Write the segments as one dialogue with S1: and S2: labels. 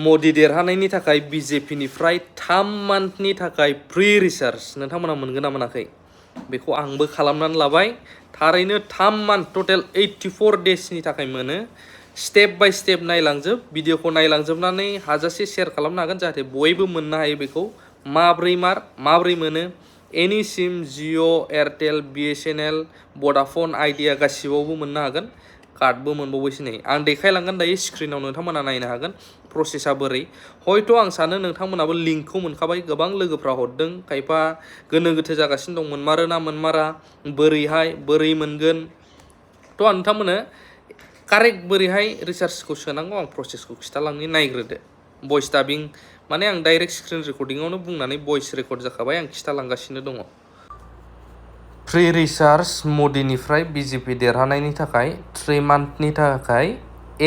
S1: मोदी देरहानायनि थाखाय BJP निफ्राय 3 मान्थनि थाखाय फ्रि रिसार्ज नोंथांमोना मोनगोन ना मोनाखै बेखौ आंबो खालामनानै लाबाय थारैनो 3 मान्थ टटेल 84 डेजनि थाखाय मोनो स्टेप बाय स्टेप नायलांजोब भिडिअखौ नायलांजोबनानै हाजासे शेयार खालामनो हागोन जाहाथे बयबो मोननो हायो बेखौ माब्रै मोनो एनी सिम जिअ एयारटेल BSNL वोडाफोन आइडिया गासिबावबो मोननो हागोन कार्डबो मोनबावबायसो नै आं देखायलांगोन दायो स्क्रिनाव नोंथांमोना नायनो हागोन प्रसेसा बोरै हयथ' आं सानो नोंथांमोनाबो लिंकखौ मोनखाबाय गोबां लोगोफ्रा हरदों खायफा गोनो गोथो जागासिनो दं मोनमारो ना मोनमारा बोरै मोनगोन थ' आं नोंथांमोननो कारेक्ट बोरैहाय रिसार्जखौ सोनांगौ आं प्रसेसखौ खिथालांनि नायग्रोदो भइस डाबिं माने आं डाइरेक्ट स्क्रिन रेकर्डिंआवनो बुंनानै भइस रेकर्ड जाखाबाय आं खिथालांगासिनो दङ फ्रि रिसार्ज मोदीनिफ्राय BJP देरहानायनि थाखाय 3 मान्थनि थाखाय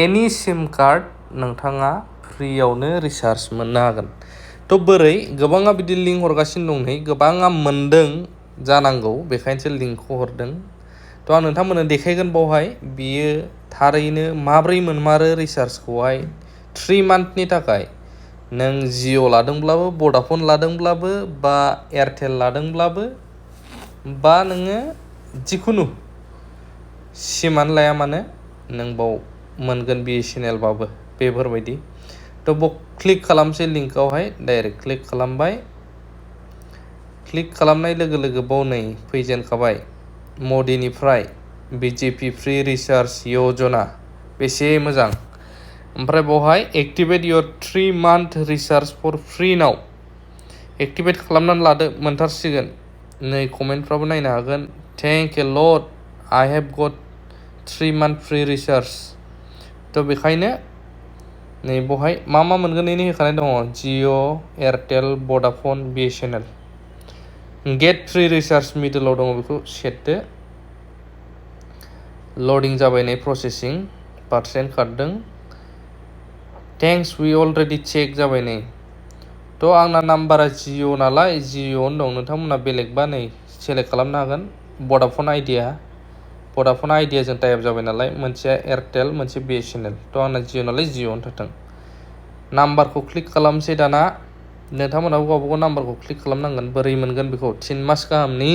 S1: एनी सिम कार्ड नोंथाङा फ्रियावनो रिसार्ज मोननो हागोन थ' बोरै गोबाङा बिदि लिंक हरगासिनो दं नै गोबाङा मोनदों जानांगौ बेखायनोसो लिंकखौ हरदों थ' आं नोंथांमोननो देखायगोन बावहाय बियो थारैनो माब्रै मोनमारो रिसार्जखौहाय 3 मान्थनि थाखाय नों जिअ लादोंब्लाबो वोडाफोन लादोंब्लाबो बा एयारटेल लादोंब्लाबो बा नोङो जिखुनु सिमानो लाया मानो नों बाव मोनगोन BSNL बाबो बेफोरबायदि थ' बाव क्लिक खालामसै लिंकआवहाय डाइरेक्ट क्लिक खालामबाय क्लिक खालामनाय लोगो लोगो बाव नै फैजेनखाबाय मोदीनिफ्राय BJP फ्रि रिसार्ज योजना बेसे मोजां ओमफ्राय बावहाय activate your 3 month recharge for free now activate खालामनानै लादो मोनथारसिगोन नै कमेन्टफ्राबो नायनो हागोन thank you lord I have got 3 month free recharge थ' बेखायनो नै बावहाय मा मोनगोन नै होखानाय दङ Jio Airtel Vodafone BSNL get free recharge मिडलाव दङ बेखौ सेरदो लडिं जाबाय नै प्रसेसिं पार्सेन्ट खारदों थेंक्स वी अलरेडि चेक जाबाय नै थ' आंना नाम्बारा जिअ नालाय जिअ दं नोंथांमोना बेलेगबा नै सेलेक्ट खालामनो हागोन वोडाफोन आइडियाजों टाइप जाबाय नालाय मोनसेया एयारटेल मोनसे BSNL थ' आंना जिअ नालाय जिअ थाथों नाम्बारखौ क्लिक खालामसै दाना नोंथांमोनाबो गावबागाव नाम्बारखौ क्लिक खालामनांगोन बोरै मोनगोन बेखौ 3 मास गाहामनि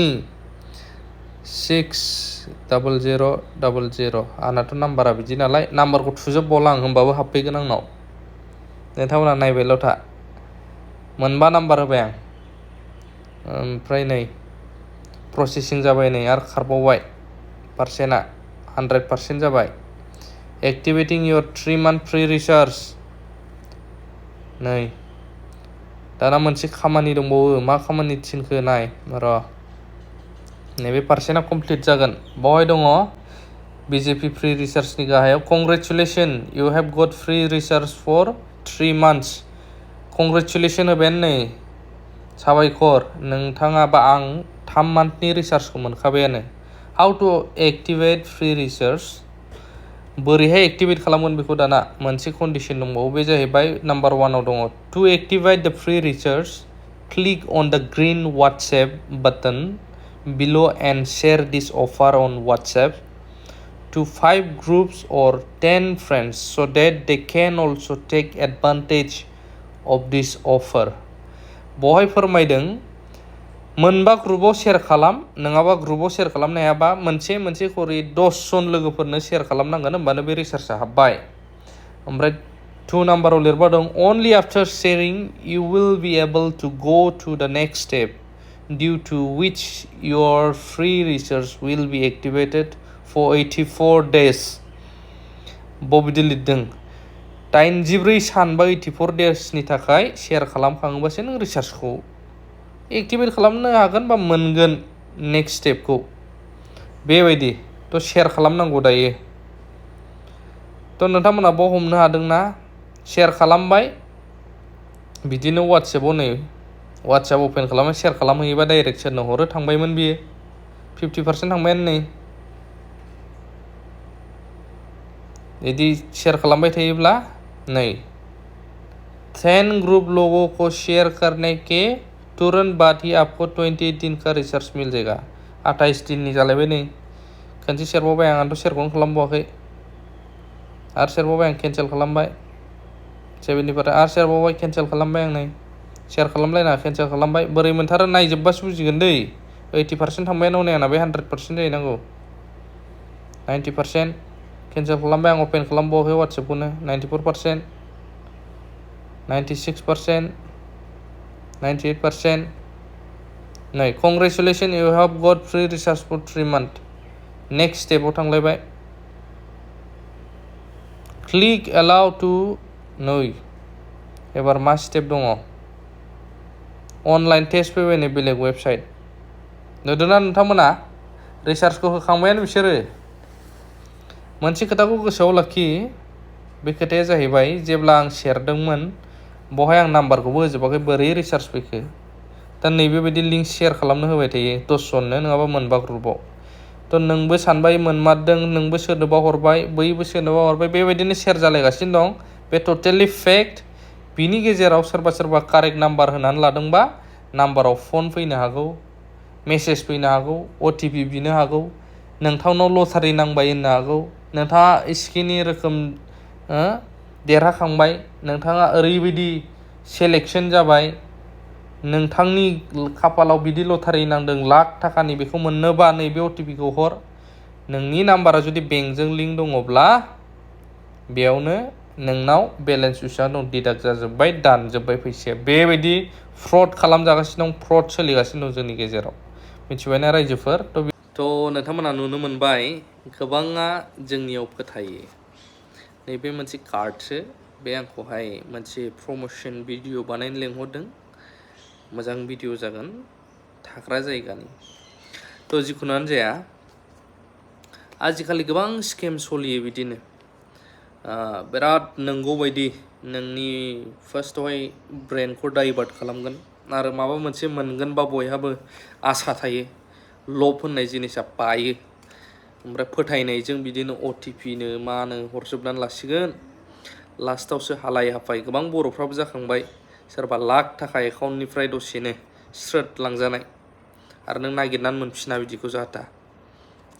S1: 600000 आंनाथ' नाम्बारा बिदि नालाय नाम्बारखौ थुजोबबावला आं होमबाबो हाबफैगोन आंनाव नोंथांमोना नायबायल' था मोनबा नाम्बार होबाय आं ओमफ्राय नै प्रसेसिं जाबाय नै आरो खारबावबाय पार्सेन्टआ 100% जाबाय एक्टिवेटिं योर 3 मान्थ फ्रि रिसार्ज नै दाना मोनसे खामानि दंबावो मा खामानि थिनखो नाय र' नैबे पार्सेन्टआ कमप्लिट जागोन बावहाय दङ BJP फ्रि रिसार्जनि गाहायाव congratulation you have got free recharge for 3 months congratulation होबायानो नै साबायखर नोंथाङा बा आं 3 मान्थनि रिसार्जखौ मोनखाबायानो how to activate free recharge बोरैहाय एक्टिवेट खालामगोन बेखौ दाना मोनसे कन्डिशन दंबावो बे जाहैबाय नाम्बार 1 आव दङ to activate the free recharge click on the green WhatsApp button below and share this offer on WhatsApp to 5 groups or 10 friends so that they can also take advantage of this offer बहाय फोरमायदों मोनबा ग्रुपाव share खालाम नङाबा ग्रुपाव share खालामनो हायाबा मोनसे खरि 10 जन लोगोफोरनो शेयार खालामनांगोन होमबानो बे रिसार्जआ हाबबाय ओमफ्राय 2 नाम्बाराव लिरबा दं only after sharing you will be able to go to the next step due to which your free research will be activated for 84 days बबिदि लिरदों 84 सान बा 84 डेजनि थाखाय शेयार खालामखाङोबासो नों रिसार्जखौ एक्टिवेट खालामनो हागोन बा मोनगोन नेक्स्ट स्टेपखौ बेबायदि थ' शेयार खालामनांगौ दायो थ' नोंथांमोना बाव हमनो हादोंना शेयार खालामबाय बिदिनो WhatsAppआव नै WhatsApp अपेन खालामना शेयार खालामहैयोबा डाइरेक्ट सोरनो हरो थांबायमोन बियो 50% थांबायानो नै बिदि शेयार खालामबाय थायोब्ला नै 10 ग्रुप लोगों को शेयर करने के तुरंत बाद ही आपको 28 दिन का रिसार्ज मिल जाएगा 28 दिननि जालायबाय नै खनसे शेयारबावबाय आंथ' शेयारखौनो खालामबावाखै आरो शेयारबावबाय आं केन्सेल खालामबाय 70% आरो शेयार बावबाय केन्सेल खालामबाय आं नै शेयार खालामलायना केन्सेल खालामबाय बोरै मोनथारो नायजोबबासो बुजिगोन दै 80% थांबायानो हनै आंना बे 100% जाहैनांगौ 90% केन्सेल खालामबाय आं अपेन खालामबावाखै वाट्सएपखौनो 94% 96% 98% नै congratulation you have got free recharge for 3 month next स्टेपाव थांलायबाय क्लिक एलाउ टु नै एबार मा स्टेप दङ अनलाइन टेस्ट फैबाय नै बेलेग वेबसाइट नुदोंना नोंथांमोना रिचार्जखौ होखांबायानो बिसोरो मोनसे खोथाखौ गोसोआव लाखि बे खोथाया जाहैबाय जेब्ला आं सेरदोंमोन बहाय आं नाम्बारखौबो होजोबाखै बोरै रिचार्ज फैखो दा नैबेबायदि लिंक शेयार खालामनो होबाय थायो 10 जननो नङाबा मोनबा ग्रुपआव थ' नोंबो सानबाय मोनमारदों नोंबो सोरनोबा हरबाय बैबो सोरनोबा हरबाय बेबायदिनो शेयार जालायगासिनो दं बे टटेलि फेक्ट बिनि गेजेराव सोरबा सोरबा कारेक्ट नाम्बार होनानै लादोंबा नाम्बाराव फन फैनो हागौ मेसेज फैनो हागौ OTP बिनो हागौ नोंथांनाव लटारि नांबाय होननो हागौ नोंथाङा इसिखिनि रोखोम देरहाखांबाय नोंथाङा ओरैबायदि सेलेक्सन जाबाय नोंथांनि खाफालाव बिदि लटारि नांदों लाख थाखानि बेखौ मोननोबा नैबे OTPखौ हर नोंनि नाम्बारा जुदि बेंकजों लिंक दङब्ला बेयावनो नोंनाव बेलेन्स बेसेबां दं डिडाक्ट जाजोब्बाय दानजोब्बाय फैसाया बेबायदि फ्रड खालामजागासिनो दं फ्रड सोलिगासिनो दं जोंनि गेजेराव मिथिबायना रायजोफोर थ' नोंथांमोना नुनो मोनबाय गोबाङा जोंनियाव फोथायो नैबे मोनसे कार्डसो बे आंखौहाय मोनसे प्रमोसन भिडिअ बानायनो लेंहरदों मोजां भिडिअ जागोन थाग्रा जायगानि थ' जिखुनुआनो जाया आजिखालि गोबां स्केम सोलियो बिदिनो बिराद नंगौ बायदि नोंनि फार्स्टआवहाय ब्रेनखौ डाइभार्ट खालामगोन आरो माबा मोनसे मोनगोनबा बयहाबो आसा थायो लब होननाय जिनिसा बायो ओमफ्राय फोथायनायजों बिदिनो OTPनो मानो हरजोबनानै लासिगोन लास्टावसो हालाय हाफाय गोबां बर'फ्राबो जाखांबाय सोरबा लाख थाखा एकाउन्टनिफ्राय दसेनो स्रोद लांजानाय आरो नों नागिरनानै मोनफिना बिदिखौ जाहाथा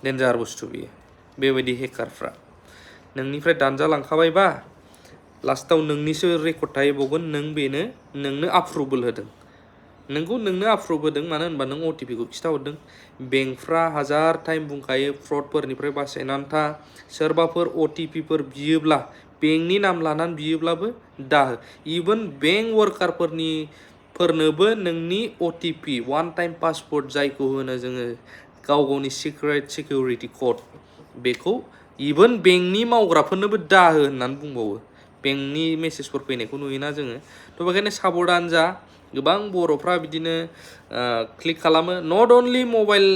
S1: डेन्जार बुस्थु बियो बेबायदि हेकारफ्रा नोंनिफ्राय दानजालांखाबायबा लास्टाव नोंनिसो रेकर्ड थाहैबावगोन नों बेनो नोंनो आप्रुभेल होदों नोंखौ नोंनो आप्रुभ होदों मानो होनबा नों OTPखौ खिथाहरदों बेंकफ्रा हाजार टाइम बुंखायो फ्रडफोरनिफ्राय बासायनानै था सोरबाफोर OTPफोर बियोब्ला बेंकनि नाम लानानै बियोब्लाबो दाहो इभेन बेंक वर्कारफोरनोबो नोंनि OTP वान टाइम पासवर्ड जायखौ होनो जोङो गाव गावनि सिक्रेट सिकिउरिटि कोड बेखौ इभेन बेंकनि मावग्राफोरनोबो दाहो होननानै बुंबावो बेंकनि मेसेजफोर फैनायखौ नुयोना जोङो थ' बेखायनो साबधान जा गोबां बर'फ्रा बिदिनो क्लिक खालामो नट अनलि मबाइल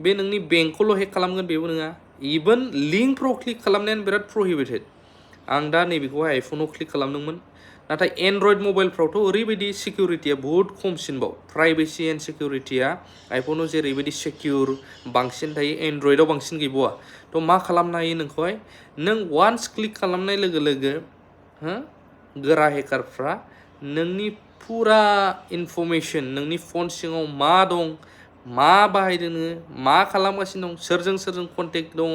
S1: बे नोंनि बेंकखौल' हेक खालामगोन बेबो नङा इभेन लिंकफ्राव क्लिक खालामनायानो बिराद प्रहिबिटेड आं दा नैबेखौहाय आइफनाव क्लिक खालामदोंमोन नाथाय एन्ड्रइड मबाइलफ्रावथ' ओरैबायदि सिकिउरिटिया बुहुत खमसिनबाव प्राइभेसि एन्ड सिकिउरिटिया आइफनाव जेरैबायदि सिकिउर बांसिन थायो एन्ड्रइडआव बांसिन गैबावा थ' मा खालामनो हायो नोंखौहाय नों वान्स क्लिक खालामनाय लोगो लोगो गोरा हेकारफ्रा नोंनि फुरा इनफरमेसन नोंनि फन सिङाव मा दं मा बाहायदों नोङो मा खालामगासिनो दं सोरजों कन्टेक्ट दङ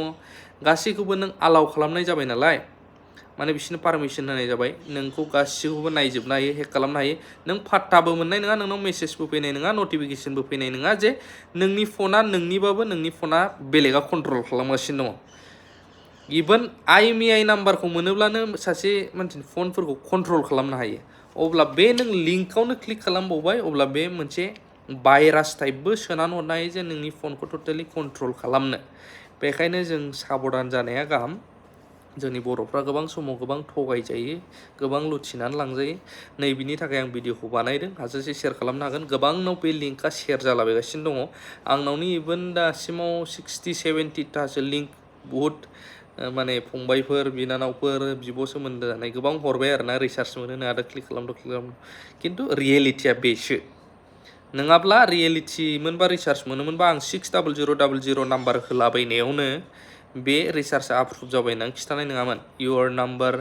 S1: गासैखौबो नों आलाउ खालामनाय जाबाय नालाय माने बिसोरनो पारमिसन होनाय जाबाय नोंखौ गासैखौबो नायजोबनो हायो हेक खालामनो हायो नों पात्ताबो मोननाय नङा नोंनाव मेसेजबो फैनाय नङा नटिफिकेसनबो फैनाय नङा जे नोंनि फना नोंनिबाबो नोंनि फना बेलेगा कन्ट्रल खालामगासिनो दङ इभेन IMEI नाम्बारखौ मोनोब्लानो सासे मानसिनि फनफोरखौ कन्ट्रल खालामनो हायो अब्ला बे नों लिंकआवनो क्लिक खालामबावबाय अब्ला बे मोनसे भाइरास टाइपबो सोनानै हरनो हायो जे नोंनि फनखौ टटेलि कन्ट्रल खालामनो बेखायनो जों साबधान जानाया गाहाम जोंनि बर'फ्रा गोबां समाव गोबां थगायजायो गोबां लुथिनानै लांजायो नैबिनि थाखाय आं भिडिअखौ बानायदों हाजासे शेयार खालामनो हागोन गोबांनाव बे लिंकआ शेयार जालाबायगासिनो दङ आंनावनो इभेन दासिमाव 60-70थासो लिंक बुहुत माने फंबायफोर बिनानावफोर बिब' सोमोन्दो जानाय गोबां हरबाय आरोना रिसार्ज मोनो आरो क्लिक खालामदों खिन्थु रियेलिटिया बेसो नङाब्ला रियेलिटि मोनबा रिसार्ज मोनोमोनबा आं 600000 नाम्बार होलाबायनायावनो बे रिसार्जआ आप्रुभ जाबाय होननानै खिथानाय नङामोन इयर नाम्बार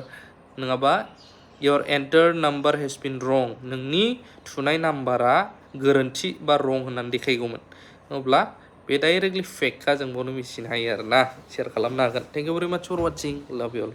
S1: नङाबा year enter number has been रं नोंनि थुनाय नाम्बारा गोरोन्थि बा रं होननानै देखायगौमोन अब्ला बे डाइरेक्टलि फेकखा जों बेयावनो मिथिनो हायो आरोना शेयार खालामनो हागोन थेंक इउ भेरि माच फर वाचिं लाभ इउ अल